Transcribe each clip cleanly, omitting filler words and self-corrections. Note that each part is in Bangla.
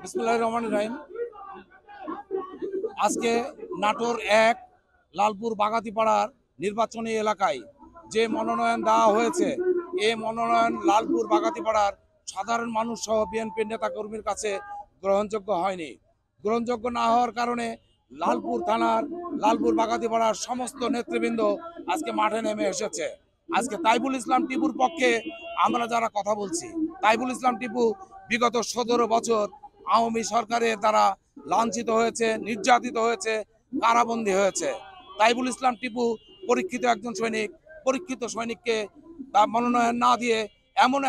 বিসমিল্লাহির রহমানির রহিম। আজকে নাটোর ১ লালপুর বাগাতিপাড়ার নির্বাচনী এলাকায় যে মনোনয়ন দেওয়া হয়েছে, এই মনোনয়ন লালপুর বাগাতিপাড়ার সাধারণ মানুষ সহ বিএনপির নেতাকর্মীর কাছে গ্রহণযোগ্য হয়নি। গ্রহণযোগ্য না হওয়ার কারণে লালপুর থানার লালপুর বাগাতিপাড়ার সমস্ত নেতৃবৃন্দ আজকে মাঠে নেমে এসেছে। আজকে তাইবুল ইসলাম টিপুর পক্ষে আমরা যারা কথা বলছি, তাইবুল ইসলাম টিপু বিগত ১৭ বছর আওয়ামী সরকারের দ্বারা লাঞ্ছিত হয়েছে, নির্যাতিত হয়েছে, কারাবন্দী হয়েছে। তাইবুল ইসলাম টিপু পরীক্ষিত একজন সৈনিক, পরীক্ষিত সৈনিককে তার মনোনয়ন না দিয়ে এমন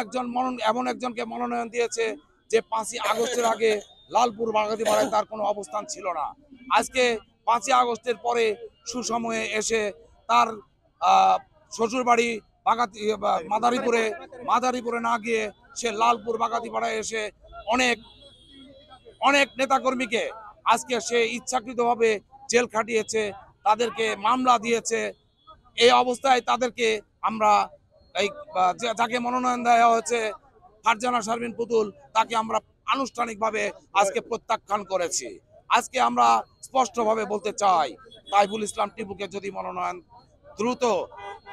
একজনকে মনোনয়ন দিয়েছে যে ৫ই আগস্টের আগে লালপুর বাগাতিপাড়ায় তার কোনো অবস্থান ছিল না। আজকে ৫ই আগস্টের পরে সুসময়ে এসে তার শ্বশুরবাড়ি মাদারীপুরে না গিয়ে সে লালপুর বাগাতিপাড়ায় এসে অনেক নেতাকর্মীকে আজকে সে ইচ্ছাকৃতভাবে জেল খাটিয়েছে, তাদেরকে মামলা দিয়েছে। এই অবস্থায় তাদেরকে আমরা যাকে মনোনয়ন দেওয়া হয়েছে ফারজানা শারমিন পুতুল, তাকে আমরা আনুষ্ঠানিকভাবে আজকে প্রত্যাখ্যান করেছি। আজকে আমরা স্পষ্টভাবে বলতে চাই, তাইবুল ইসলাম টিপুকে যদি দ্রুত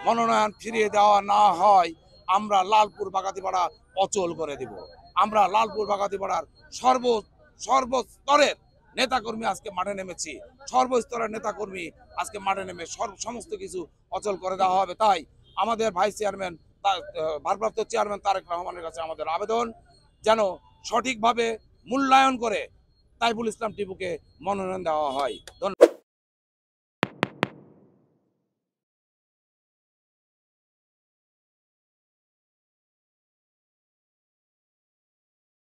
মনোনয়ন ফিরিয়ে দেওয়া না হয়, আমরা লালপুর বাগাতিপাড়া অচল করে দিব। আমরা লালপুর বাগাতিপাড়ার সর্বস্তরের নেতাকর্মী আজকে মাঠে নেমেছি। সর্বস্তরের নেতাকর্মী আজকে মাঠে নেমে সমস্ত কিছু অচল করে দেওয়া হবে। তাই আমাদের ভাইস চেয়ারম্যান, ভারপ্রাপ্ত চেয়ারম্যান তারেক রহমানের কাছে আমাদের আবেদন, যেন সঠিকভাবে মূল্যায়ন করে তাইবুল ইসলাম টিপুকে মনোনয়ন দেওয়া হয়। ধন্যবাদ।